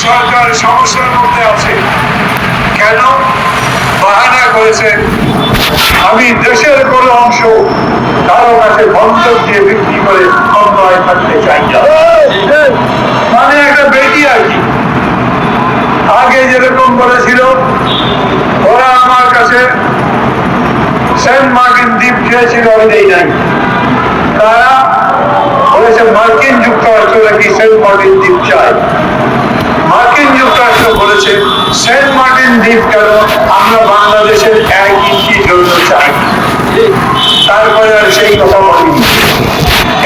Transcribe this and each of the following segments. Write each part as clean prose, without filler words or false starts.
সরকার সমস্যার মধ্যে আছে। কেন? বাহানা করেছে আমি দেশের কোনো অংশ কারো কাছে বন্ধক দিয়ে বিক্রি করে অন্যায় থাকতে চাই না। মানে একটা বেটি আর কি। আগে যেরকম বলেছিল ওরা আমার কাছে সেন্ট মার্টিন দ্বীপ চেয়েছিল, আমি দেই নাই। তারা বলেছে মার্কিন যুক্তরাষ্ট্র নাকি সেন্ট মার্টিন দ্বীপ চায়। মার্কিন যুক্তরাষ্ট্র বলেছে সেন্ট মার্টিন দ্বীপ কেন, আমরা বাংলাদেশের 1 ইঞ্চি জন্য চাই। তারপরে আর সেই কথা বলিনি।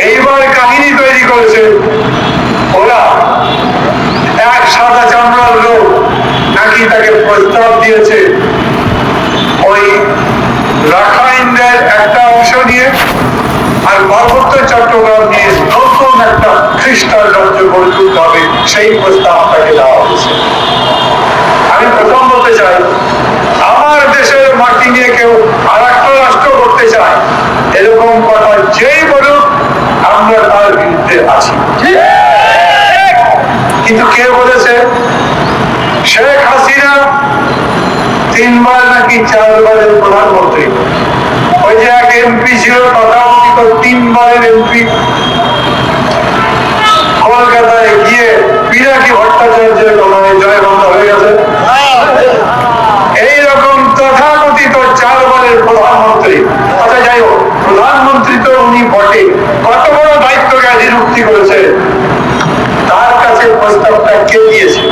এইবার কাহিনী তৈরি করেছে ওরা, এক সাদা চামড়ার লোক নাকি তাকে প্রস্তাব দিয়েছে ওই রাখাইনদের একটা অংশ নিয়ে আর পার্বত্য চট্টগ্রাম নিয়ে নতুন একটা খ্রিস্টান রাজ্য গড়ে তুলতে হবে, সেই প্রস্তাব তাকে দেওয়া হয়েছে। আমি প্রথম বলতে চাই, আমার দেশের মাটি নিয়ে কেউ আর একটা রাষ্ট্র করতে চায় এরকম কথা যেই বলুক আমরা তার বিরুদ্ধে আছি। কিন্তু কে বলেছে শেখ হাসিনা 3 বার নাকি 4 বারের প্রধানমন্ত্রী? ওই যে এক এমপি ছিল তথাকথিত 3 বারের এমপি, কলকাতায় গিয়ে পিনাকি ভট্টাচার্যের কথায় জয়বন্ধ হয়ে গেছে। এইরকম তথাকথিত 4 বারের প্রধানমন্ত্রী, আচ্ছা যাই হোক, প্রধানমন্ত্রী তো উনি বটে, কত বড় দায়িত্বকে অধিরুক্তি করেছে, তার কাছে প্রস্তাবটা কে দিয়েছে?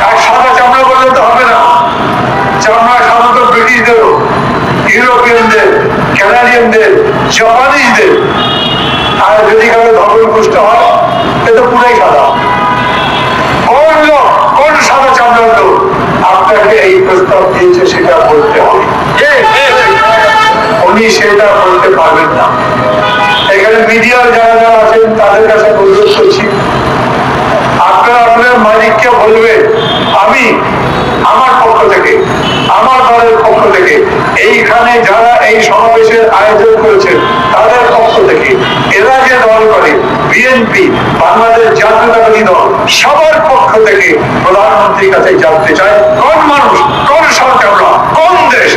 আর সাদা চামড়া বললে তো হবে না। চামড়া সাধারণত ব্রিটিশদেরও, ইউরোপিয়ানদের, কানাডিয়ানদের, জাপানিজদের। আর যদি কারো ধবলপুষ্ট হয় এ তো পুরাই সাদা। কোন লোক, কোন সাদা চামড়ার লোক আপনাকে এই প্রস্তাব দিয়েছে সেটা বলতে হবে। উনি সেটা বলতে পারবেন না। এখানে মিডিয়ার যারা যারা আছেন তাদের কাছে অনুরোধ করছি, আপনারা আপনার মালিককে বলবেন আমি আমার পক্ষ থেকে, আমার দলের পক্ষ থেকে, এইখানে যারা এই সমাবেশের আয়োজন করেছেন তাদের পক্ষ থেকে, এরা যে দল করে বিএনপি, বাংলাদেশ জাতীয়তাবাদী দল, সবার পক্ষ থেকে প্রধানমন্ত্রীর কাছে জানতে চায় কোন মানুষ, কোন সরকার, কোন দেশ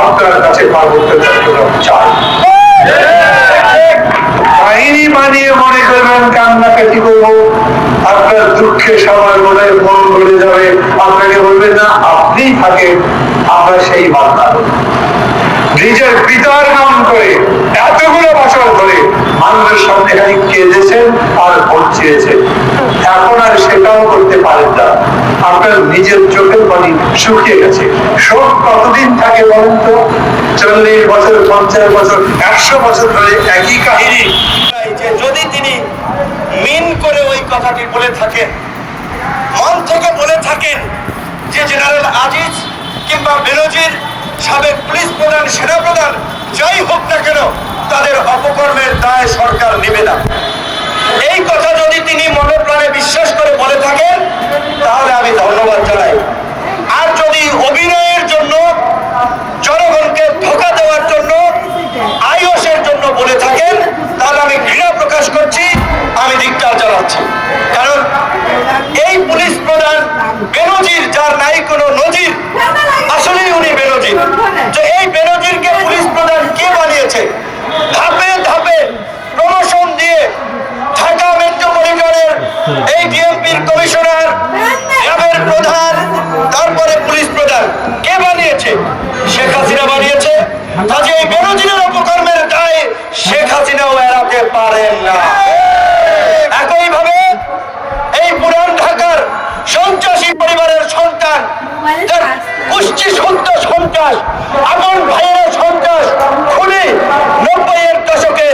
আপনার কাছে পার্বত্য চট্টগ্রাম চায়। কাহিনী বানিয়ে মনে করবেন কান্নাকাটি করবো, আপনার দুঃখে সবার মনে মন ভরে যাবে, আপনাকে বলবেন না আপনি থাকেন, আমরা সেই বার্তা। নিজের পিতার নাম করে এতগুলো বছর ধরে মানুষের সামনে খালি কেঁদেছেন আর ভোট চেয়েছেন, এখন আর সেটাও করতে পারেন না। আপনার নিজের চোখের পানি শুকিয়ে গেছে। শোক কতদিন থাকে বলেন তো? 40 বছর, 50 বছর, 100 বছর ধরে একই কাহিনী। যদি তিনি মিন করে ওই কথাটি বলে থাকেন, মন থেকে বলে থাকেন যে জেনারেল আজিজ কিংবা বেনজির, সাবেক পুলিশ প্রধান, সেনা প্রধান, যাই হোক না কেন তাদের অপকর্মের দায় সরকার নেবে না, এই কথা যদি তিনি মনে প্রাণে বিশ্বাস করে বলে থাকেন তাহলে আমি ধন্যবাদ জানাই। আর যদি অভিনয়ের জন্য, জনগণকে ধোঁকা দেওয়ার জন্য, আইওসের জন্য বলে থাকেন তাহলে আমি ঘৃণা প্রকাশ করছি, আমি ধিক্কার জানাচ্ছি। কারণ এই পুলিশ প্রধান বেনজির, যার নাই কোনো নজির, আসলেই উনি বেনজির। তো এই বেনজিরকে পুলিশ প্রধান কে বানিয়েছে? ধাপে ধাপে প্রমোশন দিয়ে ঢাকা মেট্রোপলিটনের এই ডিএমপির কমিশনার, র্যাবের প্রধান, তারপরে পুলিশ প্রধান কে বানিয়েছে? শেখ হাসিনা বানিয়েছে। কাজে এই বেনজিরের অপকর্মের দায় শেখ হাসিনাও এড়াতে পারেন না। একইভাবে এই পুরান ঢাকার সন্ত্রাসী পরিবারের সন্তান, গোষ্ঠী সন্ত্রাস, আপন ভাইয়ের সন্ত্রাস, খুনি, 90-এর দশকে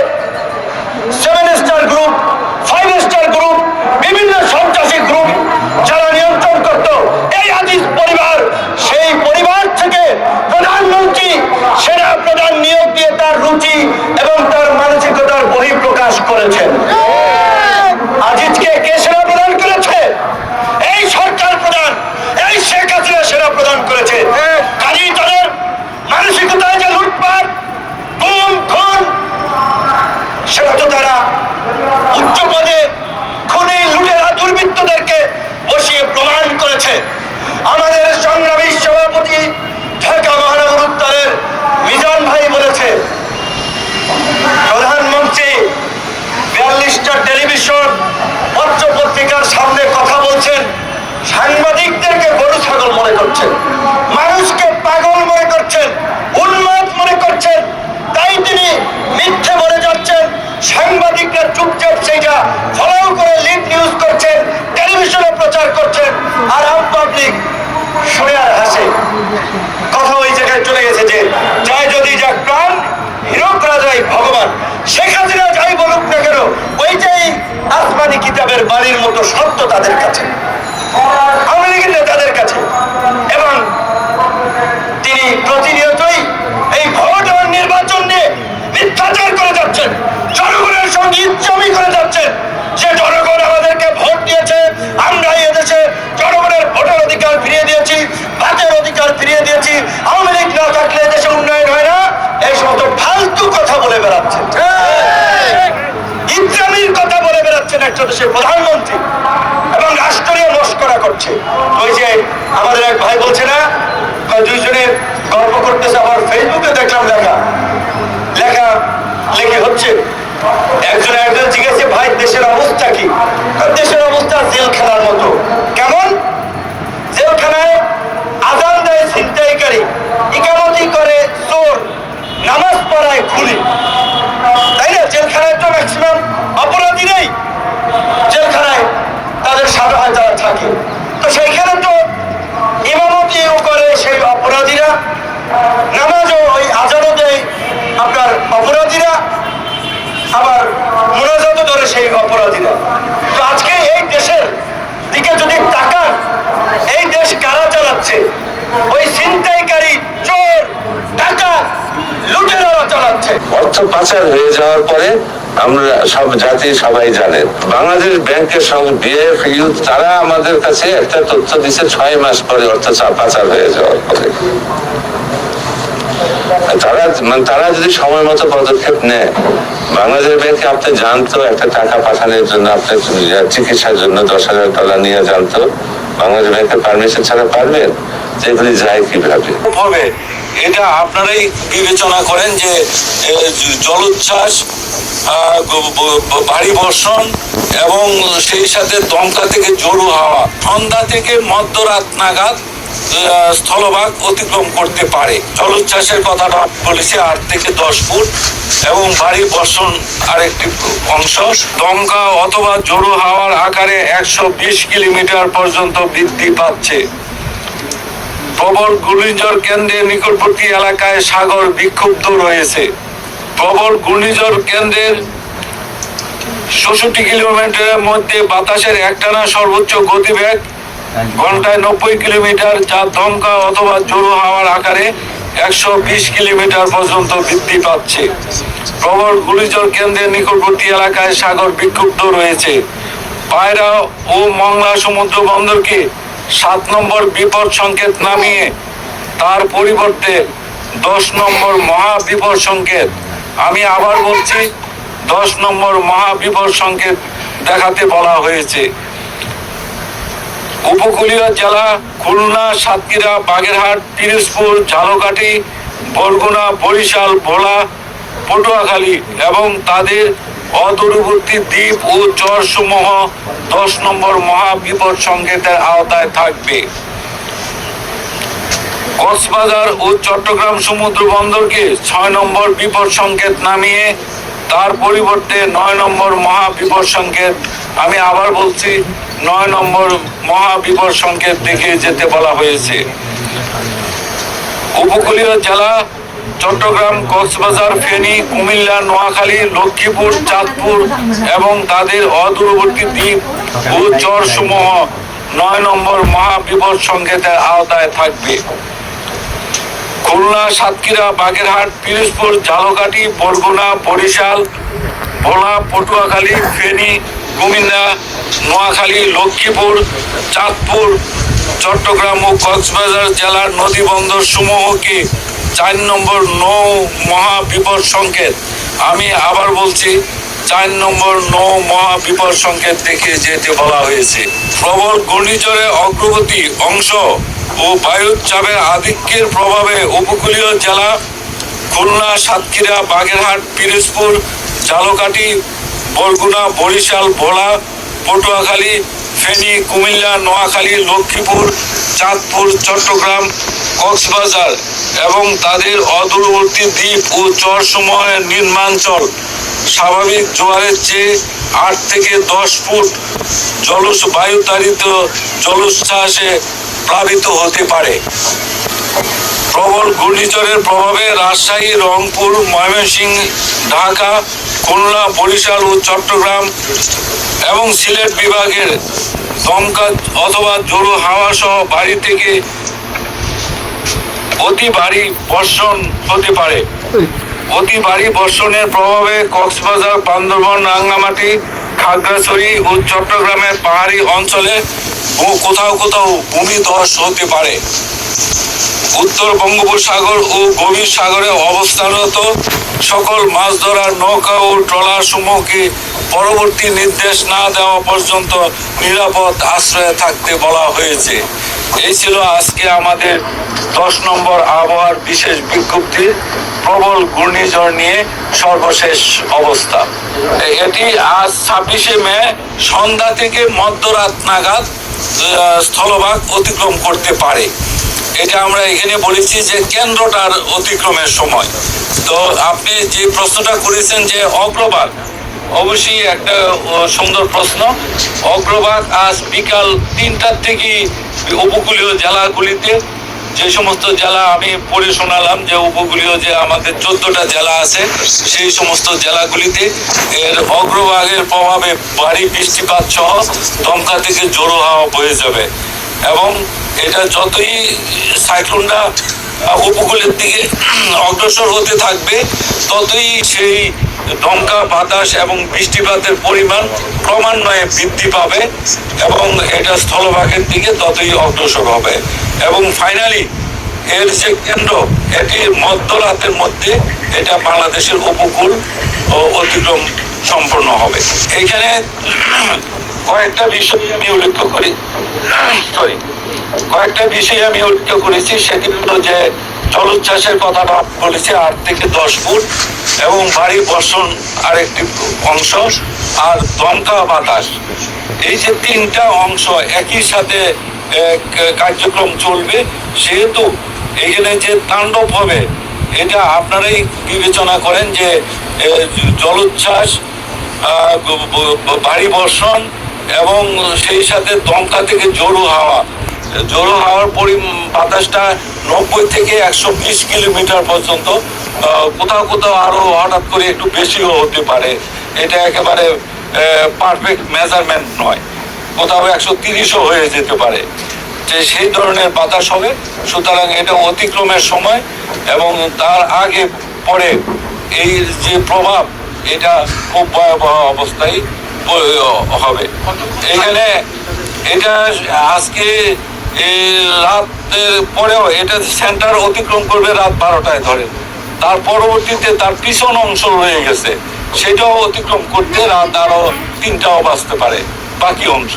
পানির মতো সত্য তাদের কাছে, আওয়ামী লীগের নেতাদের কাছে। এবং তিনি প্রতিনিয়তই এই ভোট আর নির্বাচন নিয়ে মিথ্যাচার করে যাচ্ছেন, জনগণের সঙ্গে ইচ্ছামি করে যাচ্ছেন। যে জনগণ আমাদেরকে ভোট দিয়েছে, আমরা এই দেশে জনগণের ভোটের অধিকার ফিরিয়ে দিয়েছি, ভাতের অধিকার ফিরিয়ে দিয়েছি, আওয়ামী লীগ না থাকলে দেশে উন্নয়ন হয় না, এই সমস্ত ফালতু কথা বলে বেড়াচ্ছেন, ইচ্ছামির কথা বলে বেড়াচ্ছেন একটা দেশের প্রধানমন্ত্রী, এবং রাষ্ট্রীয় মস্করা করছে। ওই যে আমাদের এক ভাই বলছে না, দুইজনে গল্প করতেছে, আমার ফেসবুকে দেখলাম লেখা লেখি হচ্ছে। একজন জিজ্ঞেসে, ভাই দেশের অবস্থা কি? দেশের অবস্থা জেলখানার মতো। কেমন? জেলখানায় আজান দেয় ছিনতাইকারী, ইকামতি করে চোর, নামাজ পড়ায় খুনি, তাই না? জেলখানায় তো ম্যাক্সিমাম অপরাধী নেই, জেলখানায় তাদের সাজায় যারা থাকে, তো সেইখানে তো ইমামতিও করে সেই অপরাধীরা, নামাজও ওই আজানও দেয় আপনার অপরাধীরা, আবার মোনাজাতও ধরে সেই অপরাধীরা। তো আজকে এই দেশের দিকে যদি তাকান, এই দেশ কারা চালাচ্ছে? ওই ছিনতাইকারী, চোর, ডাকাত, লুটেরারা চালাচ্ছে। অর্থ পাচার হয়ে যাওয়ার পরে আমরা সব জাতি সবাই জানেন, বাংলাদেশ ব্যাংকের সঙ্গে বিএফইউ তারা আমাদের কাছে একটা তথ্য দিচ্ছে 6 মাস পরে অর্থ পাচার হয়ে যাওয়ার পরে। তারা যদি সময় মতো পদক্ষেপ নেয়, বাংলাদেশ ব্যাংকে আপনি জানতো একটা টাকা পাঠানোর জন্য, আপনার চিকিৎসার জন্য $10,000 নিয়ে জানতো, বাংলাদেশ ব্যাংকের পারমিশন ছাড়া পারবেন? যেগুলি যায় কিভাবে হবে এটা আপনারাই বিবেচনা করেন। যে জলোচ্ছ্বাস, ভারী বর্ষণ এবং সেই সাথে দমকা থেকে জোরু হাওয়া সন্ধ্যা থেকে মধ্যরাত নাগাদ স্থলভাগ অতিক্রম করতে পারে। জলোচ্ছ্বাসের কথাটা বলেছি 8 থেকে 10 ফুট, এবং ভারী বর্ষণ আরেকটি অংশ। দমকা অথবা জোরু হাওয়ার আকারে 120 কিলোমিটার পর্যন্ত বৃদ্ধি পাচ্ছে। প্রবল ঘূর্ণিঝড় কেন্দ্রের নিকটবর্তী এলাকায় সাগর বিক্ষুব্ধ রয়েছে। প্রবল ঘূর্ণিঝড় কেন্দ্রের 66 কিলোমিটারের মধ্যে বাতাসের একটানা সর্বোচ্চ গতিবেগ ঘন্টায় 90 কিলোমিটার, যা দমকা অথবা জোরো হাওয়ার আকারে 120 কিলোমিটার পর্যন্ত বৃদ্ধি পাচ্ছে। প্রবল ঘূর্ণিঝড় কেন্দ্রের নিকটবর্তী এলাকায় সাগর বিক্ষুব্ধ রয়েছে। পায়রা ও মংলা সমুদ্র বন্দরকে 7 নম্বর বিপদ সংকেত নামিয়ে তার পরিবর্তে 10 নম্বর মহা বিপদ সংকেত, আমি আবার বলছি 10 নম্বর মহা বিপদ সংকেত দেখাতে বলা হয়েছে। উপকূলীয় জেলা খুলনা, সাতক্ষীরা, বাগেরহাট, পিরোজপুর, ঝালকাঠি, বরগুনা, বরিশাল, ভোলা, পটুয়াখালী এবং তাদের অদূরবর্তী দ্বীপ ও চরসমূহ 10 নম্বর মহা বিপদ সংকেতের আওতায় থাকবে। কক্সবাজার ও চট্টগ্রাম সমুদ্র বন্দরকে 6 নম্বর বিপদ সংকেত নামিয়ে তার পরিবর্তে 9 নম্বর মহা বিপদ সংকেত, আমি আবার বলছি 9 নম্বর মহা বিপদ সংকেত দেখে যেতে বলা হয়েছে। উপকূলীয় জেলা চট্টগ্রাম, কক্সবাজার, ফেনী, কুমিল্লা, নোয়াখালী, লক্ষ্মীপুর, চাঁদপুর এবং তাদের অদূরবর্তী দ্বীপ ও চরসমূহ 9 নম্বর মহা বিপদ সংকেতের আওতায় থাকবে। খুলনা, সাতক্ষীরা, বাগেরহাট, পিরোজপুর, ঝালকাঠি, বরগুনা, বরিশাল, ভোলা, পটুয়াখালী, ফেনী, কুমিল্লা, নোয়াখালী, লক্ষ্মীপুর, চাঁদপুর, চট্টগ্রাম ও কক্সবাজার জেলার নদী বন্দর সমূহকে 4 নম্বর নৌ মহা বিপদ সংকেত, আমি আবার বলছি 4 নম্বর নৌ মহা বিপদ সংকেত দেখে যেতে বলা হয়েছে। প্রবল ঘূর্ণিঝড়ের অগ্রগতি অংশ ও বায়ুর চাপের আধিক্যের প্রভাবে উপকূলীয় জেলা খুলনা, সাতক্ষীরা, বাগেরহাট, পিরোজপুর, ঝালকাঠি, বরগুনা, বরিশাল, ভোলা, পটুয়াখালী, ফেনী, কুমিল্লা, নোয়াখালী, লক্ষ্মীপুর, চাঁদপুর, চট্টগ্রাম, কক্সবাজার এবং তাদের অদূরবর্তী দ্বীপ ও চরসমূহের নিম্নাঞ্চল স্বাভাবিক জোয়ারের চেয়ে 8 থেকে 10 ফুট বায়ুতাড়িত জলোচ্ছ্বাসে প্লাবিত হতে পারে। প্রবল ঘূর্ণিঝড়ের প্রভাবে রাজশাহী, রংপুর, ময়মনসিংহ, ঢাকা, খুলনা, বরিশাল ও চট্টগ্রাম এবং সিলেট বিভাগের দমকা অথবা জোরো হাওয়া সহ বাড়ি থেকে অতি ভারী বর্ষণ হতে পারে। অতি ভারী বর্ষণের প্রভাবে কক্সবাজার, বান্দরবান, রাঙ্গামাটি, খাগড়াছড়ি ও চট্টগ্রামের পাহাড়ি অঞ্চলে ও কোথাও কোথাও ভূমিধস হতে পারে। উত্তর বঙ্গোপসাগর ও গভীর সাগরে অবস্থানরত সকল মাছ ধরার নৌকা ও ট্রলার সমূহকে পরবর্তী নির্দেশ না দেওয়া পর্যন্ত নিরাপদ আশ্রয়ে থাকতে বলা হয়েছে। এই ছিল আজকে আমাদের 10 নম্বর আবহাওয়ার বিশেষ বিজ্ঞপ্তির প্রবল ঘূর্ণিঝড় নিয়ে সর্বশেষ অবস্থা। এটি আজ 26শে মে সন্ধ্যা থেকে মধ্যরাত নাগাদ স্থলভাগ অতিক্রম করতে পারে। এটা আমরা এখানে বলেছি যে কেন্দ্রটার অতিক্রমের সময়। তো আপনি যে প্রশ্নটা করেছেন যে অগ্রভাগ, অবশ্যই একটা সুন্দর প্রশ্ন। অগ্রভাগ আজ বিকাল 3টার থেকে উপকূলীয় জেলাগুলিতে, যে সমস্ত জেলা আমি পড়ে শোনালাম যে উপকূলীয় যে আমাদের 14টা জেলা আছে, সেই সমস্ত জেলাগুলিতে এর অগ্রভাগের প্রভাবে ভারী বৃষ্টিপাত সহ দমকা থেকে জোরো হাওয়া বয়ে যাবে এবং এটা যতই সাইক্লোনটা উপকূলের দিকে অগ্রসর হতে থাকবে ততই সেই দমকা বাতাস এবং বৃষ্টিপাতের পরিমাণ ক্রমান্বয়ে বৃদ্ধি পাবে এবং এটা স্থলভাগের দিকে ততই অগ্রসর হবে এবং ফাইনালি এর যে কেন্দ্র, এটি মধ্যরাতের মধ্যে এটা বাংলাদেশের উপকূল অতিক্রম সম্পন্ন হবে। এখানে কয়েকটা বিষয় আমি উল্লেখ করেছি। সেটি হলো যে জলোচ্ছ্বাসের কথা বলেছি 8 থেকে 10 ফুট এবং ভারী বর্ষণ আরেকটি অংশ, আর দমকা বাতাস। এই যে 3টা অংশ একই সাথে কার্যক্রম চলবে, সেহেতু এখানে যে তাণ্ডব হবে এটা আপনারাই বিবেচনা করেন যে জলোচ্ছ্বাস, ভারী বর্ষণ এবং সেই সাথে দমকা থেকে জোরো হাওয়ার বাতাসটা 90 থেকে 120 কিলোমিটার পর্যন্ত, কোথাও কোথাও আরো হঠাৎ করে একটু বেশিও হতে পারে। এটা একেবারে পারফেক্ট মেজারমেন্ট নয়, কোথাও 130ও হয়ে যেতে পারে, যে সেই ধরনের বাতাস হবে। সুতরাং এটা অতিক্রমের সময় এবং তার আগে পরে এই যে প্রভাব, এটা খুব ভয়াবহ অবস্থায় হবে। এখানে এটা আজকে রাতের পরেও এটা সেন্টার অতিক্রম করবে রাত 12টায় ধরেন, তার পরবর্তীতে তার পিছন অংশ রয়ে গেছে, সেটাও অতিক্রম করতে রাত আরো 3টাও বাজতে পারে বাকি অংশ।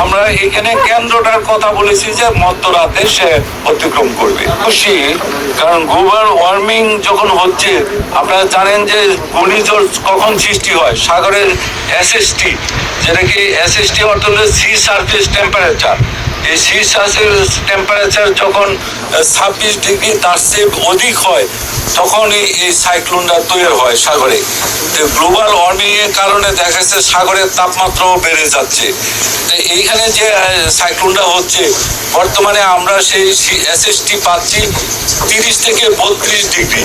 আমরা এখানে কেন্দ্রটার কথা বলেছি যে মধ্যরাতে সে অতিক্রম করবে। খুশি, কারণ গ্লোবাল ওয়ার্মিং যখন হচ্ছে, আপনারা জানেন যে ঘূর্ণিঝড় কখন সৃষ্টি হয়, সাগরের এসএসটি, যেটাকে এসএসটি অর্থ হলো সি সারফেস টেম্পারেচার। এই সি সারফেস টেম্পারেচার যখন 26 ডিগ্রি তার চেয়ে অধিক হয়, তখন এই সাইক্লোনটা তৈরি হয় সাগরে। গ্লোবাল ওয়ার্মিং এর কারণে দেখা যাচ্ছে সাগরের তাপমাত্রাও বেড়ে যাচ্ছে। এইখানে যে সাইক্লোনটা হচ্ছে, বর্তমানে আমরা সেই এসএসটি পাচ্ছি 30 থেকে 32 ডিগ্রি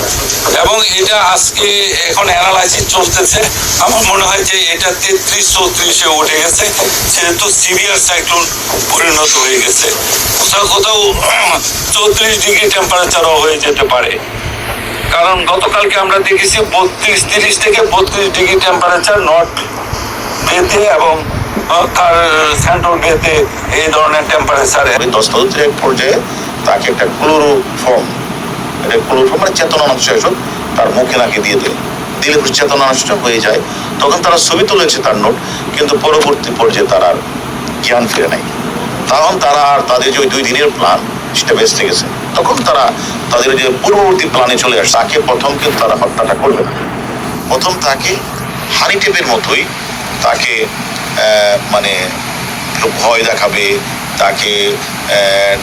এবং এটা আজকে এখন অ্যানালাইসিস চলতেছে। আমার মনে হয় যে এটা 33-34-এ উঠে গেছে, যেহেতু সিভিয়ার সাইক্লোন পরিণত হয়ে গেছে। কোথাও কোথাও 34 ডিগ্রি টেম্পারেচারও হয়ে যেতে পারে, কারণ গতকালকে আমরা দেখেছি 30 থেকে 32 ডিগ্রি টেম্পারেচার নর্থ বেতে এবং তার সেন্ট্রাল বেতে এই ধরনের টেম্পারেচারে। 10 এক পর্যায়ে তাকে একটা ক্লোরোফর্ম মানে চেতনা নষ্ট তার মুখে নাকে দিয়ে দিলে চেতনা নষ্ট হয়ে যায়। তখন তারা ছবি তুলেছে তার নোট, কিন্তু পরবর্তী পর্যায়ে তার আর জ্ঞান ফিরে নাই। তখন তারা আর তাদের যে 2 দিনের প্ল্যান সেটা বেঁচে গেছে। তখন তারা তাদের যে পূর্ববর্তী প্ল্যানে চলে আসে, তাকে প্রথম কিন্তু তারা হত্যাটা করবে না। প্রথম তাকে হানি টেপের মতোই তাকে মানে ভয় দেখাবে, তাকে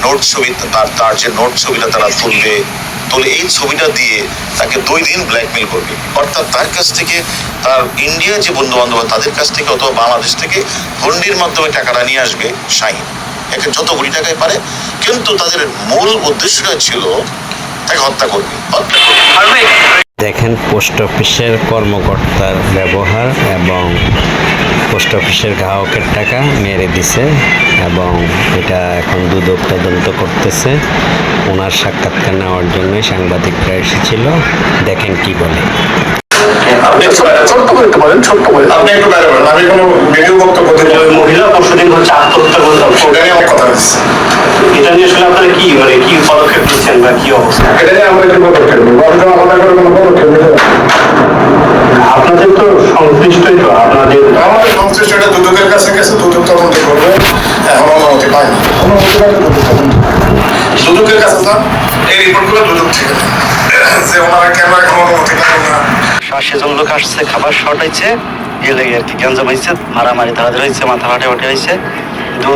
নোট ছবি, তার যে নোট ছবিটা তারা তুলে এই ছবিটা দিয়ে তাকে 2 দিন ব্ল্যাকমেল করবে। অর্থাৎ তার কাছ থেকে, তার ইন্ডিয়া যে বন্ধু বান্ধব তাদের কাছ থেকে অথবা বাংলাদেশ থেকে হুন্ডির মাধ্যমে টাকাটা নিয়ে আসবে শাহিন, একে যত কোটি টাকায় পারে, কিন্তু তাদের মূল উদ্দেশ্যটা ছিল তাকে হত্যা করবে। দেখেন পোস্ট অফিসের কর্মকর্তার ব্যবহার এবং পোস্ট অফিসের গ্রাহকের টাকা মেরে দিছে এবং এটা এখন দুদক তদন্ত করতেছে। ওনার সাক্ষাৎকার নেওয়ার জন্য সাংবাদিকরা এসেছিল, দেখেন কি বলে। আপনি ছোট্ট করে একটু বলেন, ছোট্ট করে আপনি একটু বাইরে বলেন, আমি কোনো ভিডিও বক্তব্য দিতে মহিলা পরশুদিন হচ্ছে আত্মহত্যা করলাম, ওটা নিয়ে আমার কথা হচ্ছে, এটা নিয়ে আসলে আপনারা কি মানে কি পদক্ষেপ নিচ্ছেন বা কি অবস্থা? এটা নিয়ে আমরা একটু পদক্ষেপ নেব, আমরা আলাদা করে কোনো পদক্ষেপ নিতে পারি না। আপনাদের তো সংশ্লিষ্টই তো আপনাদের আমাদের সংশ্লিষ্ট এটা দুদকের কাছে গেছে, দুদক তদন্ত করবে, এখন অনুমতি পায়নি, অনুমতি পাইলে দুদক তদন্ত দুদকের কাছে যান, এই রিপোর্টগুলো দুদক থেকে যে ওনারা কেন এখন অনুমতি পাবেন না। 60 লোক আসছে, খাবার শর্ট হয়েছে, এ লেগে আর কি গ্যাঞ্জাম হয়েছে, মারামারি ধরাধরি হয়েছে, মাথা ফাটাফাটি হয়েছে,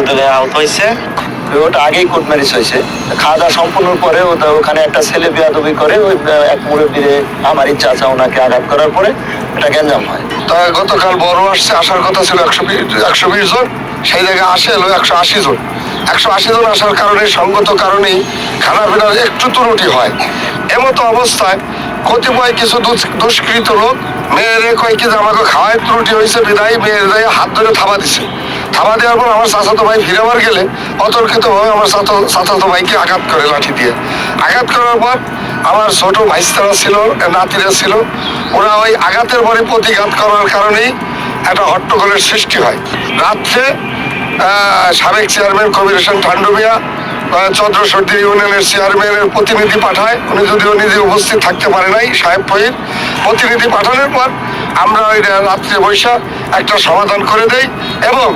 দলে আহত হয়েছে। ওটা আগেই কোর্ট ম্যারেজ হয়েছে। খাওয়া দাওয়া সম্পূর্ণ পরে ওখানে একটা ছেলে বেয়াদবি করে ওই এক মুরব্বীরে আমারই চাচা ওনাকে আঘাত করার পরে এটা গ্যাঞ্জাম হয়। তা গতকাল বড় আসছে, আসার কথা ছিল 120 জন, সেই জায়গায় আসে এলো 180 জন। 180 জন আসার কারণে সঙ্গত কারণেই খানাপিনার একটু ত্রুটি হয়। এমতো অবস্থায় কতিপয় কিছু দুষ্কৃত লোক মেয়েরে কয় কি যে আমাকে খাওয়ায় ত্রুটি হয়েছে বিদায় মেয়ের দায়ে হাত ধরে থাবা দিছে। থাবা দেওয়ার পর আমার চাচাতো ভাই ফিরাবার গেলে অতর্কিতভাবে আমার চাচাতো ভাইকে আঘাত করে লাঠি দিয়ে। আঘাত করার পর আমার ছোট ভাইস্তারা ছিল, নাতিরা ছিল, ওরা ওই আঘাতের পরে প্রতিঘাত করার কারণেই একটা হট্টগোলের সৃষ্টি হয়। রাত্রে সাবেক চেয়ারম্যান কবির হোসেন ঠান্ডুমিয়া চন্দ্রসর্দি ইউনিয়নের চেয়ারম্যানের প্রতিনিধি পাঠায়, উনি যদিও নিজে উপস্থিত থাকতে পারে নাই, সাহেব ফহির প্রতিনিধি পাঠানোর পর আমরা ওই রাত্রে বৈশা একটা সমাধান করে দেই এবং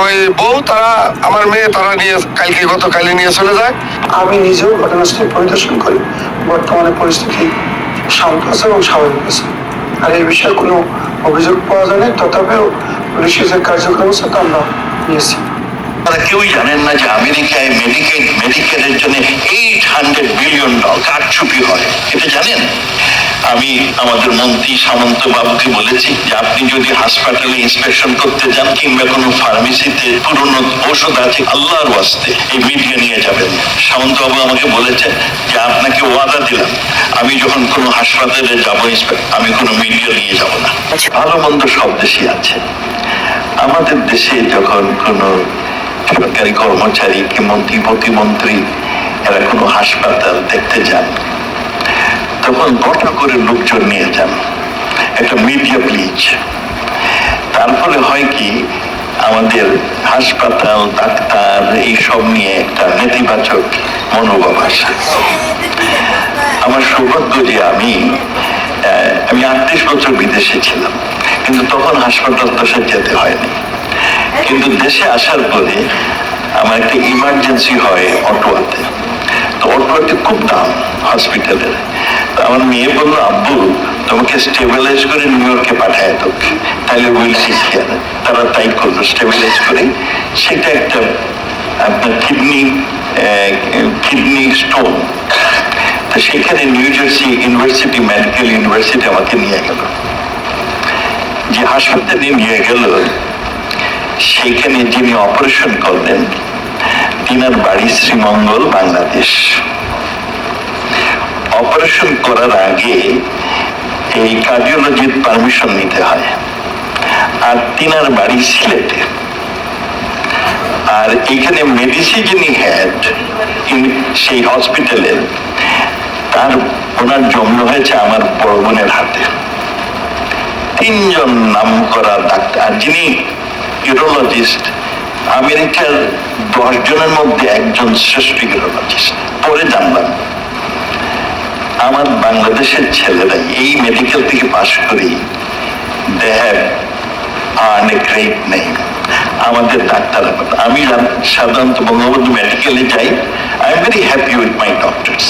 ওই বউ তারা আমার মেয়ে তারা নিয়ে গতকালই নিয়ে চলে যায়। আমি নিজেও ঘটনাস্থল পরিদর্শন করি, বর্তমানে পরিস্থিতি শান্ত আছে এবং স্বাভাবিক আছে, আর এই বিষয়ে কোনো অভিযোগ পাওয়া যায়নি। তথাপিও পুলিশের যে কার্যক্রম সেটা আমরা নিয়েছি। তারা কেউই জানেন না যে আমেরিকায় মেডিকেলের জন্য $800 বিলিয়ন কারচুপি হয়, এটা জানেন? আমি আমাদের মন্ত্রী সামন্ত বাবুকে বলেছি যে আপনি যদি হাসপাতালে ইন্সপেকশন করতে যান কিংবা কোনো ফার্মেসিতে পুরনো ওষুধ আছে, আল্লাহর ওয়াস্তে এই মিডিয়া নিয়ে যাবেন। সামন্ত বাবু আমাকে বলেছেন যে আপনাকে ওয়াদা দিলাম আমি যখন কোনো হাসপাতালে যাবো আমি কোনো মিডিয়া নিয়ে যাব না। ভালো মন্দ সব দেশই আছে। আমাদের দেশে যখন কোনো সরকারি কর্মচারী কি মন্ত্রী প্রতিমন্ত্রী এরা কোনো হাসপাতাল দেখতে যান, তখন গোটা করে লোকজন নিয়ে যান, একটা মিডিয়া প্লিজ। তারপরে হয় কি আমাদের হাসপাতাল ডাক্তার এইসব নিয়ে একটা নেতিবাচক মনোভাব আসে। আমার সৌভাগ্য যে আমি 38 বছর বিদেশে ছিলাম, কিন্তু তখন হাসপাতাল তো সে যেতে হয়নি। কিন্তু দেশে আসার পরে আমার একটা ইমার্জেন্সি হয় অটোয়াতে, তো অটোয়াতে খুব দাম হসপিটালের। তো আমার মেয়ে বললো, আব্বু তোমাকে স্টেবিলাইজ করে নিউ ইয়র্কে পাঠায় তো, তাহলে উইল সিক হিয়ার। তারা তাই করলো, স্টেবিলাইজ করে। সেটা একটা আপনার কিডনি স্টোন। তো সেখানে new jersey university medical university আমাকে নিয়ে গেল। যে হাসপাতালে নিয়ে গেল সেইখানে যিনি অপারেশন করলেন তিনার বাড়ি শ্রীমঙ্গল, বাংলাদেশ। অপারেশন করার আগে এই কার্ডিওলজির পারমিশন নিতে হয়, আর তিনার বাড়ি সিলেটে। আর এখানে মেডিসিন যিনি হেড সেই হসপিটালের, ওনার জন্ম হয়েছে আমার বড় বোনের হাতে। 3 জন নাম করা ডাক্তার, যিনি ইউরোলজিস্ট, আমেরিকার 10 জনের মধ্যে একজন শ্রেষ্ঠ ইউরোলজিস্ট। পরে জানলাম আমার বাংলাদেশের ছেলেরা এই মেডিকেল থেকে পাশ করেই they have earned a great name। আমাদের ডাক্তার, আমি সাধারণত বঙ্গবন্ধু মেডিকেলে যাই, I am very happy with my doctors.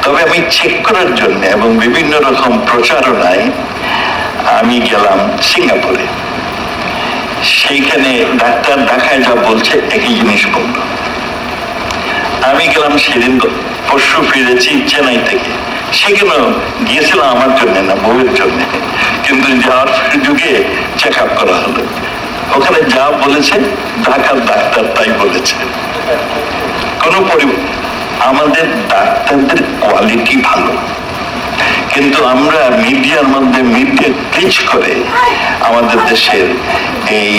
তবে আমি চেক করার জন্য এবং বিভিন্ন রকম প্রচারণায় আমি গেলাম সিঙ্গাপুরে। সেইখানে ডাক্তার দেখায় যা বলছে একই জিনিস বলল। আমি গেলাম সেদিন, পরশু ফিরেছি চেন্নাই থেকে। সেখানেও গিয়েছিলাম আমার জন্য না, বউয়ের জন্য, কিন্তু যাওয়ার যুগে চেক আপ করা হলো। ওখানে যা বলেছে ঢাকার ডাক্তার তাই বলেছে। কোনো আমাদের ডাক্তারদের কোয়ালিটি ভালো, কিন্তু আমরা মিডিয়ার মধ্যে মিডিয়া ক্লিচ করে আমাদের দেশের এই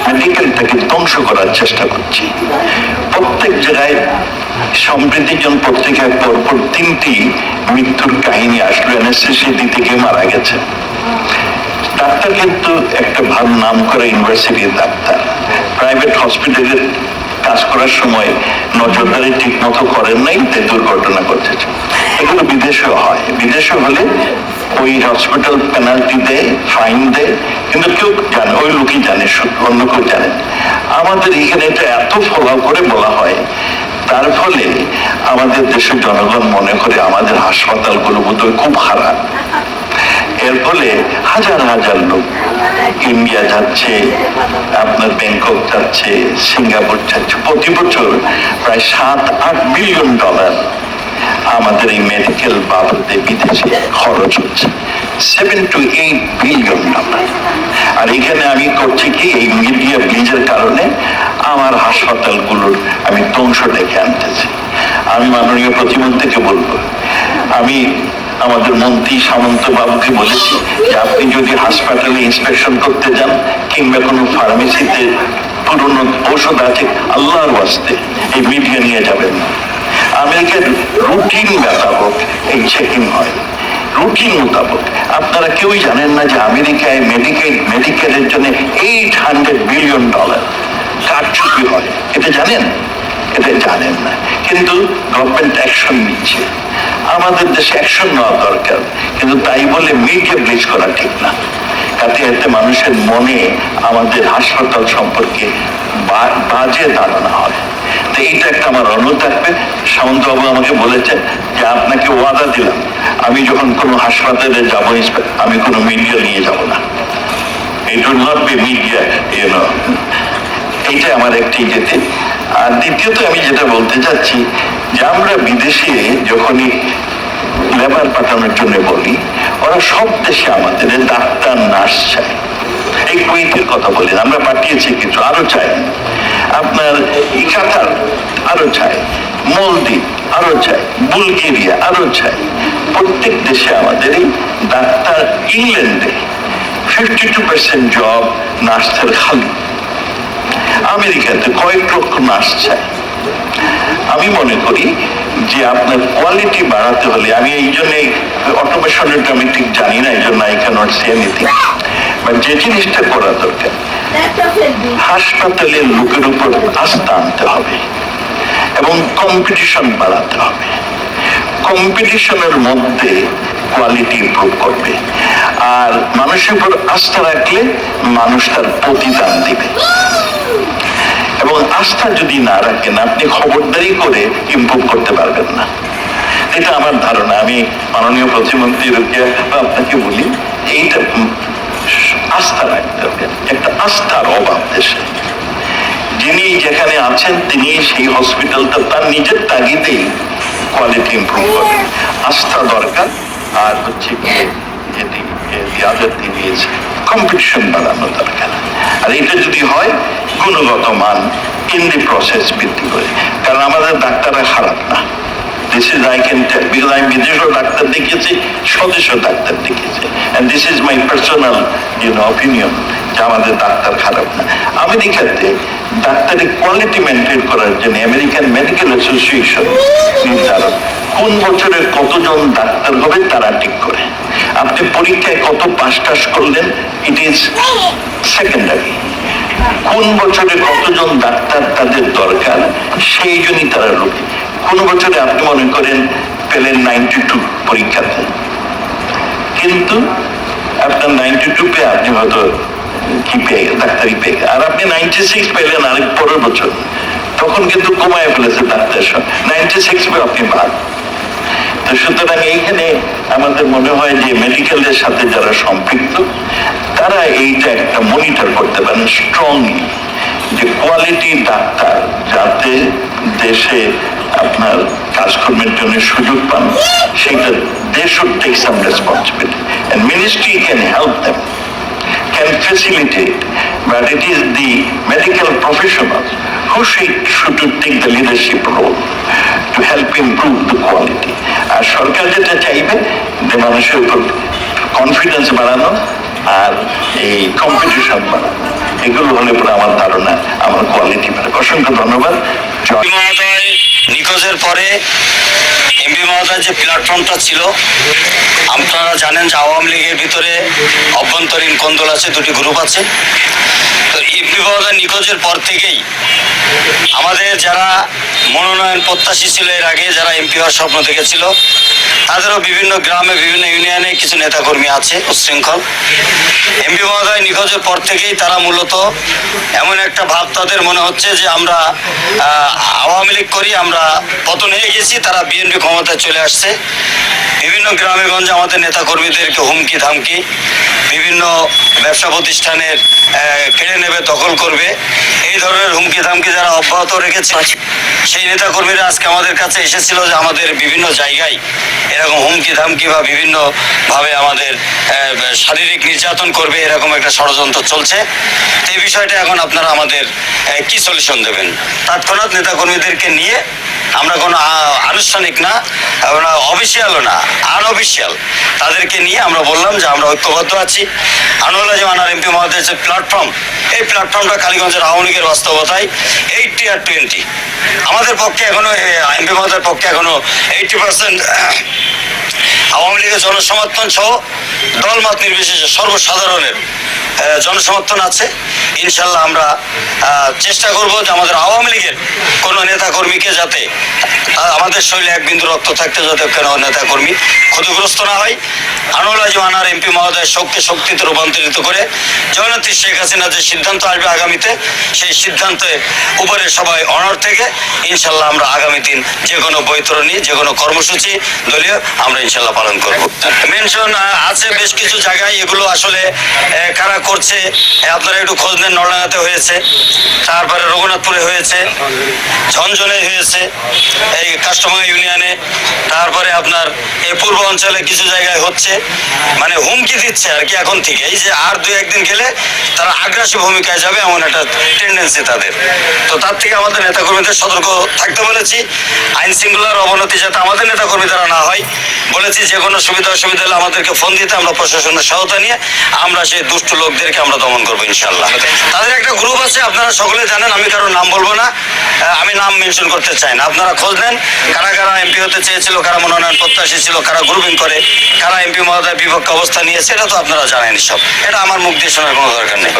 মেডিকেলটাকে ধ্বংস করার চেষ্টা করছি। প্রত্যেক জায়গায় সম্প্রীতিজন পত্রিকায় পরপর 3টি মৃত্যুর কাহিনী আসলো, অ্যানেস্থেসিয়া থেকে মারা গেছে। ডাক্তার কিন্তু একটা ভালো নাম করা ইউনিভার্সিটির ডাক্তার, প্রাইভেট হসপিটালের কাজ করার সময় নজরদারি ঠিক মতো করেন নাই, তাই দুর্ঘটনা ঘটেছে। এগুলো বিদেশেও হয়, বিদেশে হলে ওই হসপিটাল পেনাল্টি দেয়, ফাইন দেয়, কিন্তু কেউ জানে, ওই লোকই জানে, অন্য কেউ জানে। আমাদের এখানে এটা এত ফলো করে বলা হয়, তার ফলে আমাদের দেশের জনগণ মনে করে আমাদের হাসপাতালগুলো বোধহয় খুব খারাপ। এর ফলে হাজার হাজার লোক ইন্ডিয়া যাচ্ছে, আপনার ব্যাংকক যাচ্ছে, সিঙ্গাপুর যাচ্ছে। প্রতি বছর প্রায় 7-8 বিলিয়ন ডলার আমাদের এই মেডিকেল বাবদে বিদেশে খরচ হচ্ছে, 7 to 8 বিলিয়ন ডলার। আর এখানে আমি করছি কি, এই মিডিয়া ব্লিজের কারণে আমার হাসপাতালগুলোর আমি ধ্বংস ডেকে আনতেছি। আমি মাননীয় প্রতিমন্ত্রীকে বলবো, আমি আমাদের মন্ত্রী সামন্ত বাবুকে বলেছি যে আপনি যদি হাসপাতালে ইন্সপেকশন করতে যান কিংবা কোনো ফার্মেসিতে পুরনো ঔষধ আছে, আল্লাহর ওয়াস্তে এই মিডিয়া নিয়ে যাবেন না। আমেরিকার রুটিন মোতাবেক এই চেকিং হয়, রুটিন মোতাবেক। আপনারা কেউই জানেন না যে আমেরিকায় মেডিকেলের জন্য 800 বিলিয়ন ডলার কারচুপি হয়, এটা জানেন? এটা জানেন না, কিন্তু গভর্নমেন্ট অ্যাকশন নিচ্ছে। আমাদের দেশে অ্যাকশন নেওয়া দরকার, কিন্তু তাই বলে মিডিয়া ব্লিচ করা ঠিক না। কাজে এতে মানুষের মনে আমাদের হাসপাতাল সম্পর্কে বাজে ধারণা হয়। তো এইটা একটা আমার অনুরোধ থাকবে। সামন্তবাবু আমাকে বলেছেন যে আপনাকে ওয়াদা দিলাম, আমি যখন কোনো হাসপাতালে যাবো আমি কোনো মিডিয়া নিয়ে যাব না। It will not be media, এইটা আমার একটি যেতে। আর দ্বিতীয়ত আমি যেটা বলতে চাচ্ছি যে আমরা বিদেশে যখনই লেবার পাঠানোর জন্য বলি, ওরা সব দেশে আমাদের ডাক্তার নার্স চায়। এই কুয়েতের কথা বলেন, আমরা পাঠিয়েছি কিছু, আরো চাই। আপনার কাতার আরো চাই, মলদ্বীপ আরো চাই, বুলগেরিয়া আরো চাই। প্রত্যেক দেশে আমাদের এই ডাক্তার, ইংল্যান্ডে 52% জব নার্সদের খালি, আমেরিকাতে কয়েক লক্ষ নার্স চাই। আমি মনে করি যে আপনার কোয়ালিটি বাড়াতে হলে, আমি এই জন্য অটোমেশনের আমি ঠিক জানি না, এই জন্য I can't say anything, but যে জিনিসটা করা দরকার, হাসপাতালের লোকের উপর আস্থা আনতে হবে এবং কম্পিটিশন বাড়াতে হবে। কম্পিটিশনের মধ্যে কোয়ালিটি ইমপ্রুভ করবে, আর মানুষের উপর আস্থা রাখলে মানুষ তার প্রতিদান দিবে। এবং আস্থা যদি না রাখেন, আপনি খবরদারি করে ইমপ্রুভ করতে পারবেন না। এটা আমার ধারণা। আমি মাননীয় প্রতিমন্ত্রীর আপনাকে বলি, এইটা আস্থা রাখতে হবে। একটা আস্থার অভাব দেশে। যিনি যেখানে আছেন তিনি সেই হসপিটালটা তার নিজের তাগিদেই কোয়ালিটি ইমপ্রুভ করবেন। আস্থা দরকার। আর হচ্ছে যেটি দিয়েছে, কম্পিটিশন বাড়ানো দরকার। আর এটা যদি হয়, গুণগত মান ইন দি প্রসেস বৃদ্ধি করে। কারণ আমাদের ডাক্তাররা খারাপ না, this is I can tell, because আমি বিদেশও ডাক্তার দেখিয়েছি, স্বদেশও ডাক্তার দেখিয়েছি, and this is my personal opinion যে আমাদের ডাক্তার খারাপ না। আমেরিকাতে ডাক্তারের কোয়ালিটি মেনটেন করার জন্য আমেরিকান মেডিকেল অ্যাসোসিয়েশন নির্ধারণ, কোন বছরে কতজন ডাক্তার হবে তারা ঠিক করে। আপনি পরীক্ষায় কত পাস টাস করলেন, ইট ইজ সেকেন্ডারি। কোন বছরে কতজন ডাক্তার তাদের দরকার, সেই জন্যই তারা লোকে। কোন বছরে আপনি মনে করেন পেলেন 92 পরীক্ষাতে, কিন্তু আপনার 92 পেয়ে আপনি হয়তো কি পেয়ে ডাক্তারি পেয়ে, আর আপনি 96 পেলেন আরেক পরের বছর, তখন কিন্তু কমায় ফেলেছে ডাক্তার 96 পেয়ে আপনি বাদ। তো সুতরাং এইখানে আমাদের মনে হয় যে মেডিকেলের সাথে যারা সম্পৃক্ত তারা এইটা একটা মনিটর করতে পারেন স্ট্রংলি, যে কোয়ালিটি ডাক্তার যাতে দেশে আপনার কাজকর্মের জন্য সুযোগ পান, সেটা they should take some responsibility and ministry can help them, can facilitate, but it is the medical professionals who should take the leadership role to help improve the quality. আর সরকার যেটা চাইবে যে মানুষের উপর কনফিডেন্স বাড়ানো আর এই কম্পিটিশন বাড়ানো, এগুলো হলে পরে আমার ধারণা আমার কোয়ালিটি বাড়ে। অসংখ্য ধন্যবাদ। মহোদয় নিখোঁজের পরে এমপি মহোদয় যে প্ল্যাটফর্মটা ছিল, আপনারা জানেন যে আওয়ামী লীগের ভিতরে অভ্যন্তরীণ কোন্দল আছে, দুটি গ্রুপ আছে। তো এমপি মহোদয় নিখোঁজের পর থেকেই আমাদের যারা মনোনয়ন প্রত্যাশী ছিল, এর আগে যারা এমপি হওয়ার স্বপ্ন দেখেছিল, তাদেরও বিভিন্ন গ্রামে বিভিন্ন ইউনিয়নে কিছু নেতাকর্মী আছে উচ্ছৃঙ্খল। এমপি মহোদয় নিখোঁজের পর থেকেই তারা মূলত এমন একটা ভাব তাদের মনে হচ্ছে যে আমরা আওয়ামী লীগ করি, আমরা পতন হয়ে গেছি, তারা বিএনপি ক্ষমতায় চলে আসছে। বিভিন্ন গ্রামে গঞ্জে আমাদের নেতাকর্মীদেরকে হুমকি ধামকি, বিভিন্ন ব্যবসা প্রতিষ্ঠানের কেড়ে নেবে, দখল করবে, এই ধরনের হুমকি ধামকি যারা অব্যাহত রেখেছে, সেই নেতাকর্মীরা আজকে আমাদের কাছে এসেছিল যে আমাদের বিভিন্ন জায়গায় এরকম হুমকি ধামকি বা বিভিন্নভাবে আমাদের শারীরিক নির্যাতন করবে, এরকম একটা ষড়যন্ত্র চলছে। এই বিষয়টা এখন আপনারা আমাদের কি সলিউশন দেবেন? তৎক্ষণাৎ নেতাকর্মীদেরকে নিয়ে আমরা কোনো আনুষ্ঠানিক না, আমরা অফিসিয়ালও না, আনঅফিসিয়াল, তাদেরকে নিয়ে আমরা বললাম যে আমরা ঐক্যবদ্ধ আছি। আনোয়ার জামান আর এমপি মহোদয়ের যে প্ল্যাটফর্ম, এই প্ল্যাটফর্মটা কালীগঞ্জের আওয়ামী লীগের বাস্তবতায় 80 আর 20। আমাদের পক্ষে এখনো এমপি মহোদয়ের পক্ষে এখনো 80% আওয়ামী লীগের জনসমর্থন সহ দলমত নির্বিশেষে সর্বসাধারণের জনসমর্থন আছে। ইনশাল্লাহ আমরা চেষ্টা করব যে আমাদের আওয়ামী লীগের কোনো নেতাকর্মীকে যাতে আমাদের শরীরে এক বিন্দু রক্ত থাকতে যাতে কোনো নেতাকর্মী ক্ষতিগ্রস্ত না হয়। আনোয়ার জামান আর এমপি মহোদয়ের শক্তিতে রূপান্তরিত করে জননেত্রী শেখ হাসিনা যে সিদ্ধান্ত আসবে আগামীতে, সেই সিদ্ধান্তে উপরে সবাই অনড় থেকে ইনশাল্লাহ আমরা আগামী দিন যে কোনো বৈতরণী, যে কোনো কর্মসূচি দলীয় আমরা ইনশাল্লাহ পালন করব। মেনশন আছে বেশ কিছু জায়গায়, এগুলো আসলে কারা করছে আপনারা একটু খোঁজ নেন। নরডাঙ্গাতে হয়েছে, তারপরে রঘুনাথপুরে হয়েছে, ঝনঝনে হয়েছে, এই কাস্টমার ইউনিয়নে, তারপরে আপনার এই পূর্ব অঞ্চলে কিছু জায়গায় হচ্ছে। মানে হুমকি দিচ্ছে আর কি এখন থেকে, এই যে আর 2-1 দিন গেলে তারা আগ্রাসী ভূমিকায় যাবে এমন একটা টেন্ডেন্সি তাদের। তো তার থেকে আমাদের নেতাকর্মীদের সতর্ক থাকতে বলেছি, আইন শৃঙ্খলার অবনতি যাতে আমাদের নেতাকর্মী দ্বারা না হয় বলেছি। যে কোনো সুবিধা অসুবিধা হলে আমাদেরকে ফোন দিতে, আমরা প্রশাসনের সহায়তা নিয়ে আমরা সেই দুষ্ট লোকদেরকে আমরা দমন করবো ইনশাল্লাহ। তাদের একটা গ্রুপ আছে, আপনারা সকলে জানেন, আমি কারো নাম বলবো না, আমি নাম মেনশন করতে চাই না। আপনারা খোঁজ নেন কারা কারা এমপি হতে চেয়েছিল, কারা মনোনয়ন প্রত্যাশী ছিল, কারা গ্রুপিং করে, কারা এমপি মহোদয় বিপক্ষে অবস্থা নিয়েছে, এটা তো আপনারা জানেন সব। এটা আমার মুখ দিয়ে শোনার কোনো দরকার নেই।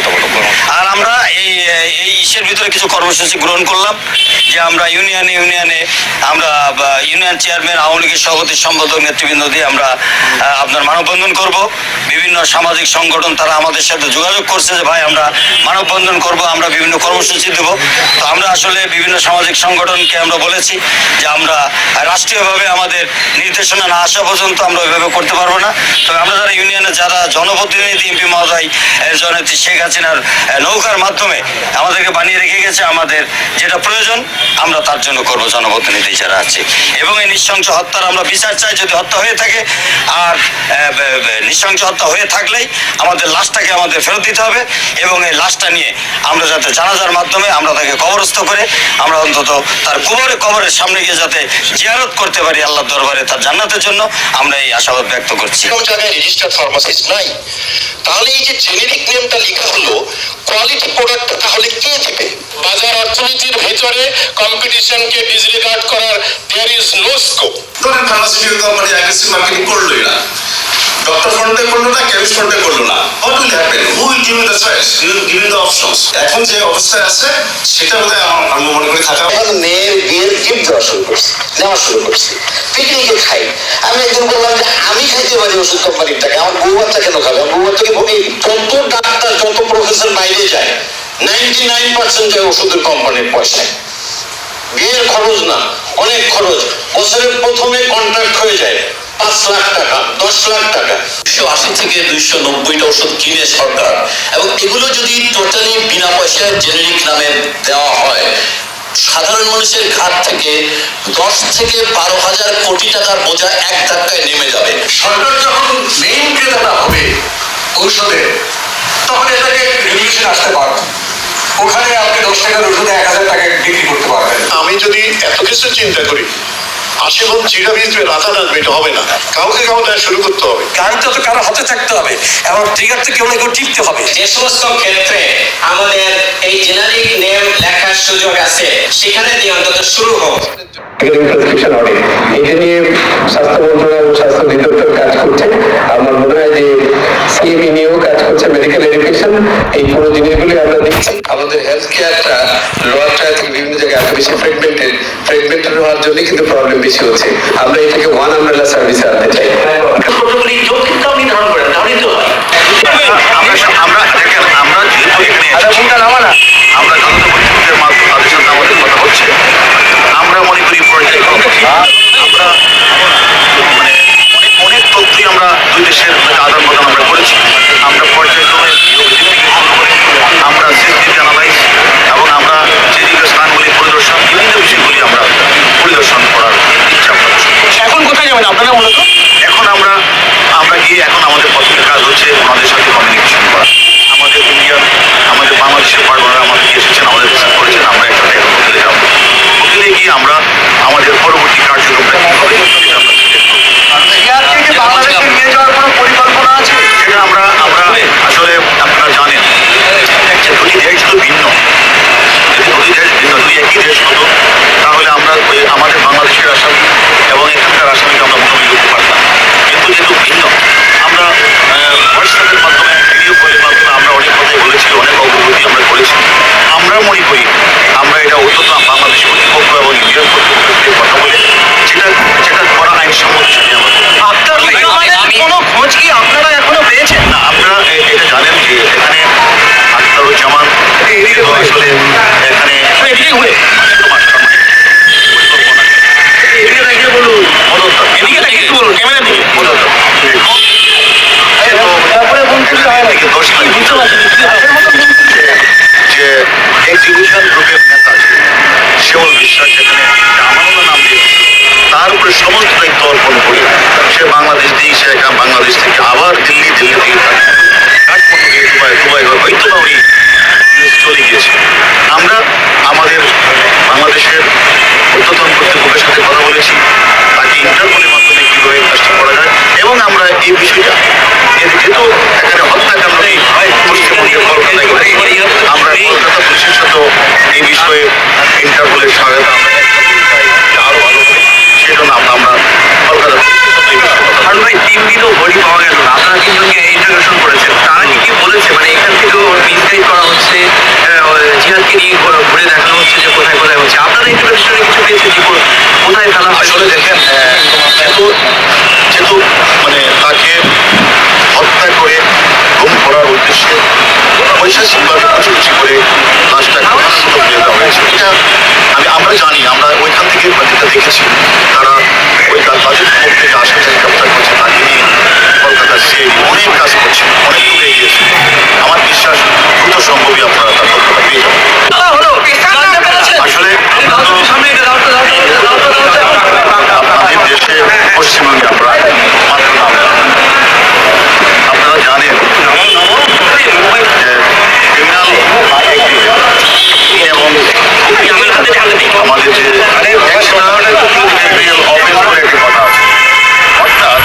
আর আমরা এই ইসের ভিতরে কিছু কর্মসূচি গ্রহণ করলাম যে আমরা ইউনিয়নে আমরা ইউনিয়ন চেয়ারম্যান, আওয়ামী লীগের সভাপতি, সম্পাদক, নেতৃবৃন্দ দিয়ে আমরা আপনার মানববন্ধন করব। বিভিন্ন সামাজিক সংগঠন তারা আমাদের সাথে যোগাযোগ করছে যে ভাই আমরা মানববন্ধন করব, আমরা বিভিন্ন কর্মসূচি দেব। তো আমরা আসলে বিভিন্ন সামাজিক সংগঠনকে আমরা বলেছি যে আমরা রাষ্ট্রীয়ভাবে আমাদের নির্দেশনা না আসা পর্যন্ত আমরা ওইভাবে করতে পারবো না। তবে আমরা যারা ইউনিয়নে যারা জনপ্রতিনিধি, এমপি মহোদয় জননেত্রী শেখ হাসিনার নৌকার মাধ্যমে আমাদেরকে বানিয়ে রেখে গেছে, আমাদের যেটা প্রয়োজন আমরা তার জন্য করব জনপ্রতিনিধি যারা আছে। এবং এই নৃশংস হত্যার আমরা বিচার চাই, যদি হত্যা হয়ে থাকে। আর নৃশংস হত্যা হয়ে থাকলেই আমাদের লাশটাকে আমাদের ফেরত দিতে হবে এবং এই লাশটা নিয়ে আমরা যাতে জানাজার মাধ্যমে আমরা তাকে কবরস্থ করে আমরা অন্তত তার কবরের সামনে গিয়ে যাতে জিয়ারত করতে পারি আল্লাহর দরবারে, তার জান্নাতের জন্য আমরা এই আশাবাদ ব্যক্ত করছি। কোনো জায়গায় রেজিস্টার্ড ফার্মাসিস্ট নাই, তাহলে এই যে জেনেরিক নেমটা লেখা হলো, কোয়ালিটি প্রোডাক্ট তাহলে কে দেবে? বাজার অর্থনীতির ভেতরে কম্পিটিশনকে ডিসরিগার্ড করার দেয়ার ইজ নো স্কোপ। ধরেন ফার্মাসিউটিক্যাল কোম্পানি অ্যাগ্রেসিভ মার্কেটিং করলোই না, ডক্টর ফ্রন্টে করলো না, কেমিস্ট ফ্রন্টে করলো না, what will happen? Who will give you the choice? Who will give you the options? এখন যে অবস্থায় আছে সেটা বোধহয় আমি মনে করি থাকা। এখন মেয়ের বিয়ের গিফট দেওয়া শুরু করছি, নেওয়া শুরু করছি, পিকনিকে খাই। আমি একদিন বললাম যে আমি খাইতে পারি ওষুধ কোম্পানির টাকা, আমার বউ বাচ্চা কেন খাবে? আমার বউ বাচ্চাকে যত ডাক্তার যত প্রফেসর বাইরে যায় 99% যায় ওষুধের কোম্পানির পয়সায়। বিয়ের খরচ না, অনেক খরচ। বছরের প্রথমে কন্ট্রাক্ট হয়ে যায় 5 লাখ টাকা, 10 লাখ টাকা। 180 থেকে 290টা ওষুধ কিনে সরকার, এবং এগুলো যদি টোটালি বিনা পয়সায় জেনেরিক নামে দেওয়া হয়, সাধারণ মানুষের ঘাট থেকে 10 থেকে 12,000 কোটি টাকার বোঝা এক ধাক্কায় নেমে যাবে। সরকার যখন মেইন ক্রেতাটা হবে ঔষধে, তখন এটাকে রেগুলেশন আসতে পারবে। ওখানে আপনি 10 টাকার ওষুধে 1,000 টাকা বিক্রি করতে পারবেন। আমি যদি এত কিছু চিন্তা করি, আশীর্বাদ চিড়া ভিজবে রাজা ডাকবে, এটা হবে না। কাউকে শুরু করতে হবে, গাড়িটা তো কারো হাতে থাকতে হবে এবং ট্রিগার তো কেউ না কেউ টিপতে হবে। যে সমস্ত ক্ষেত্রে আমাদের এই জেনারিক নেম লেখার সুযোগ আছে সেখানে দিয়ে অন্তত শুরু হোক। প্রেসক্রিপশন অডিট এটা নিয়ে স্বাস্থ্য মন্ত্রণালয় এবং স্বাস্থ্য অধিদপ্তর কাজ করছে। আমার মনে হয় যে সিএমই নিয়েও কাজ করছে, মেডিকেল এডুকেশন, এই পুরো জিনিসগুলি আমরা দেখছি। আমাদের হেলথ কেয়ারটা লোয়ার ট্রায়াল থেকে বিভিন্ন জায়গায় এত বেশি ফ্রেগমেন্টেড হওয়ার জন্য কিন্তু প্রবলেম বেশি হচ্ছে। আমরা এটাকে ওয়ান আমব্রেলা সার্ভিসে আনতে চাই। কতগুলি যৌক্তিকতাও নির্ধারণ করেন, তাহলেই তো হয়। আমরা যত বৈঠকের মাধ্যমে তাদের সাথে আমাদের কথা হচ্ছে, আমরা মনে করি পর্যায়ক্রমে আমরা মানে অনেক তথ্যই আমরা দুই দেশের আদান প্রদান আমরা করেছি। আমরা পর্যায়ক্রমে আমরা সিস্টেম অ্যানালাইজ এবং আমরা যেদিকে স্থানগুলি পরিদর্শন, বিভিন্ন বিষয়গুলি আমরা পরিদর্শন করার ইচ্ছা প্রকাশ করছি। এখন কোথায় যাবেন আপনারা মূলত? এখন আমরা গিয়ে এখন আমাদের প্রথমে কাজ হচ্ছে ওনাদের সাথে কমিউনিকেশন করা। আমাদের বাংলাদেশের পার্টনাররা আমাদের এসেছেন, আমাদের রিসিভ করেছেন। আমরা একটা হোটেলে যাবো, হোটেলে গিয়ে আমরা আমাদের পরবর্তী কার্যক্রমটা কি হবে সেটা আমরা বাংলাদেশে নিয়ে যাওয়ার কোনো পরিকল্পনা আছে? সেটা আমরা আসলে আপনারা জানেন যে দুটি দেশ তো ভিন্ন, যদি দুটি দেশ ভিন্ন, দুই একই দেশ হতো তাহলে আমরা আমাদের বাংলাদেশের আসামি এবং এখানকার আসামিকে আমরা মোকাবিলা করতে পারতাম। কিন্তু যেহেতু ভিন্ন, আমরা হোয়াটসঅ্যাপের মাধ্যমে, ভিডিও কলের মাধ্যমে আমরা অনেক কথাই বলেছি, অনেক অগ্রগতি আমরা করেছি। আমরা মনে করি আমরা এটা অত্যন্ত বাংলাদেশ কর্তৃপক্ষ এবং ইন্ডিয়ান কর্তৃপক্ষের সাথে কথা বলে যেটা করা আইনসম্মত সেটি আমরা কোনো খোঁজ কি আপনারা এখনো পেয়েছেন? না, আপনারা এটা জানেন যে এখানে আখতারুজ্জামান আসলে এখানে যে এক্সিকিউশন গ্রুপের নেতা শিমুল বিশ্বাস যেখানে আমানুল্লাহ নাম দিয়েছে, তার উপরে সমস্ত দায়িত্ব অর্পণ করে সে বাংলাদেশ দিয়ে বাংলাদেশ থেকে আবার দিল্লি থেকে কাঠমান্ডু গিয়ে দুবাই হয়তো না উনি চলে গিয়েছে। আমরা আমাদের বাংলাদেশের ঊর্ধ্বতন কর্তৃপক্ষের সাথে কথা বলেছি, তাকে ইন্টারপোলের মাধ্যমে কীভাবে কাজটা করা যায় এবং আমরা এই বিষয়টা যেহেতু এখানে হত্যাকাণ্ড পশ্চিমবঙ্গে কলকাতায় ঘটেছে, আমরা কলকাতা পুলিশের সাথেও এই বিষয়ে ইন্টারপোলের সহায়তা আমরা আরো ভালো করি, সেজন্য আমরা কলকাতা পুলিশের সাথে এই বিষয়ে কথা বলি। ভাই 3 দিনও বডি পাওয়া গেল না, আপনারা তিনজনকে ইন্টারভিউশন করেছেন, তারা কি বলেছে? মানে এখান থেকেও মিসগাইড করা হচ্ছে, জিহাদকে নিয়ে ঘুরে দেখানো হচ্ছে যে কোথায় কোথায় হচ্ছে। আপনারা ইন্টারভিউশনে কিছু পেয়েছেন যে কোথায় ফেলা হয়? আসলে দেখেন, যেহেতু মানে তাকে হত্যা করে গুম করার উদ্দেশ্যে ঐতিহাসিকভাবে কুচি করে লাশটাকে ফেলে দেওয়া হয়েছে, এটা আমরা জানি। আমরা ওইখান থেকে যেটা দেখেছি, তারা ওই তাদের মধ্যে যে আসামিকে গ্রেপ্তার করছে তাকে নিয়ে কলকাতা সিআইডি অনেক কাজ করছে, অনেক দূরে এগিয়েছে। আমার বিশ্বাস দ্রুত সম্ভবই আপনারা তার তথ্যটা পেয়ে যাবেন। আসলে আপনাদের দেশে পশ্চিমবঙ্গে আমরা মাত্র নাম, আপনারা জানেন ক্রিমিনাল এবং আমাদের যে অফেন্স করে একটি কথা আছে, অর্থাৎ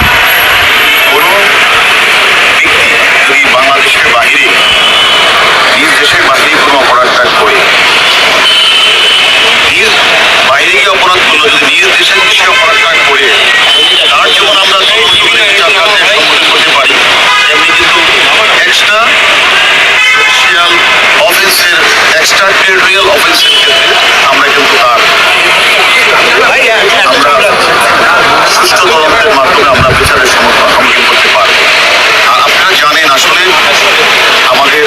কোনো ব্যক্তি যদি বাংলাদেশের বাহিরে, নিজ দেশের বাহিরে কোনো অপরাধটা করে, নিজ বাইরে গিয়ে অপরাধ করলো, যদি নিজ দেশের দেশে অপরাধটা করে তার যেমন আমরা করতে পারি, তেমনি কিন্তু এক্সট্রা জুডিশিয়াল অফেন্সের, এক্সট্রা টেরিটোরিয়াল অফেন্সের ক্ষেত্রে আমরা কিন্তু তার আমরা সুষ্ঠু তদন্তের মাধ্যমে আমরা বিচারের সম্মুখীন করতে পারি। আর আপনারা জানেন আসলে আমাদের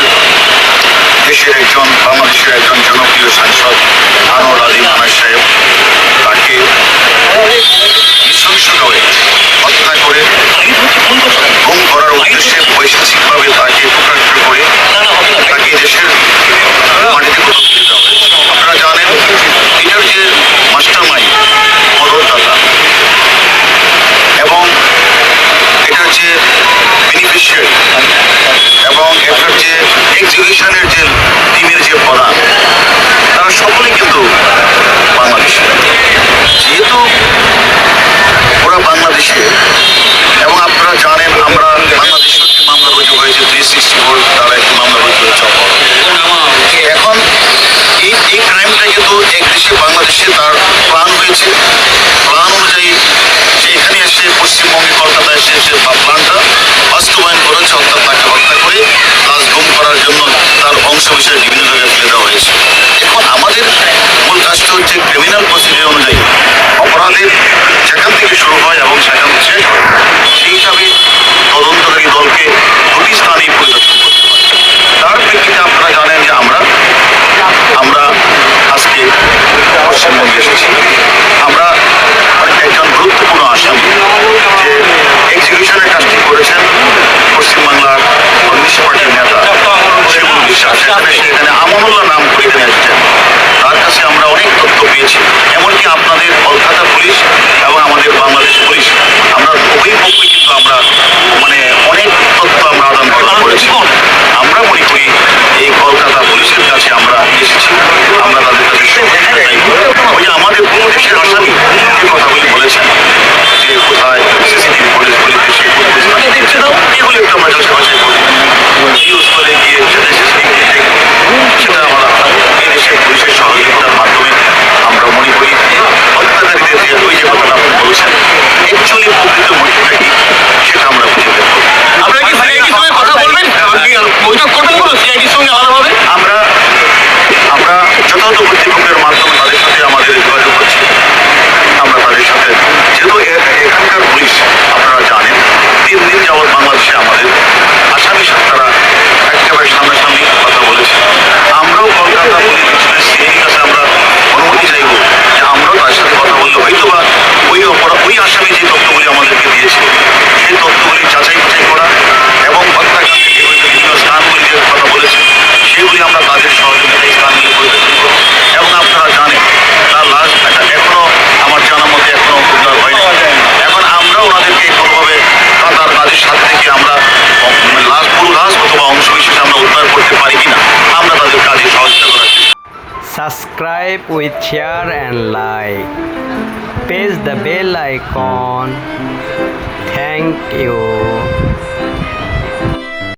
দেশের বাংলাদেশের একজন জনপ্রিয় সাংসদ আনোয়ার আলী আনাস সাহেব, তাকে নৃশংসভাবে হত্যা করে গুম করার উদ্দেশ্যে বৈশ্বিকভাবে তাকে প্রকাশ করে তাকে দেশের মাটিতে কোথাও ফেলে দেওয়া হয়েছে। এসেছি। আমরা একজন গুরুত্বপূর্ণ আসামি যে এক্সিকিউশনের কাজটি করেছেন পশ্চিমবাংলার কমিউনিস্ট পার্টির নেতা শিবুল বিশ্বাস, সেখানে আমনুল্লাহ নাম করে এখানে এসেছেন। তার কাছে আমরা অনেক তথ্য পেয়েছি, এমনকি আপনাদের কলকাতা পুলিশ এবং আমাদের বাংলাদেশ পুলিশ, আমরা উভয় পক্ষে কিন্তু আমরা অনেক তথ্য আমরা আদান প্রদান করেছি। আমরা মনে করি এই কলকাতা পুলিশের কাছে আমরা এসেছি, আমরা তাদের কাছে সহযোগিতা চাইব। ওই যে আমাদের দেশের আসামি যে কথাগুলি বলেছেন যে কোথায় সিসিটিভি ফুটেজ গুলিতে সে এগুলি একটু আমরা যাচাই বাছাই করি, ইউজ করে গিয়ে সেটা সিসিটিভি সেটা আমরা এই দেশের পুলিশের সহযোগিতার মাধ্যমে আমরা মনে করি হত্যাকারীদের যে ওই যে কথাটা আপনি বলছেন অ্যাকচুয়ালি প্রকৃত মোটিভটা কি সেটা আমরা বুঝে বের করব। আপনারা কি সিআইডির সঙ্গে কথা বলবেন, বৈঠক করবেন বলো সিআইডির সঙ্গে আলাদাভাবে? আমরা যথাযথ কর্তৃপক্ষের মাধ্যমে তাদের সাথে আমাদের যোগাযোগ করছি। আমরা তাদের সাথে যেহেতু এখানকার পুলিশ আপনারা জানেন 3 দিন যাবৎ বাংলাদেশে আমাদের আসামির সাথে তারা একেবারে সামনাসামনি কথা বলেছে। আমরাও কলকাতা পুলিশ সিআইডির কাছে আমরা অনুমতি চাইব যে আমরাও তার সাথে কথা বললে হয়তো বা ওই আসামি যে তথ্যগুলি আমাদেরকে দিয়েছে সেই তথ্যগুলি যাচাই বাছাই করা এবং হত্যাকাণ্ডের যেগুলি বিভিন্ন স্থানগুলি যে কথা বলেছে সেগুলি আমরা তাদের সহযোগিতায় স্থানগুলি পরিদর্শন করব। এবং আপনারা জানেন তার লাশ এখনো আমার জানা মতে এখনো উদ্ধার হয়নি। এখন আমরা ওনাদেরকে কোনোভাবে তার কাজের সাথে থেকে আমরা পুরো লাশ অথবা অংশ বিশেষ আমরা উদ্ধার করতে পারি কিনা আমরা তাদের কাজে সহযোগিতা করার চেষ্টা। Subscribe with share and like. Press the bell icon. Thank you.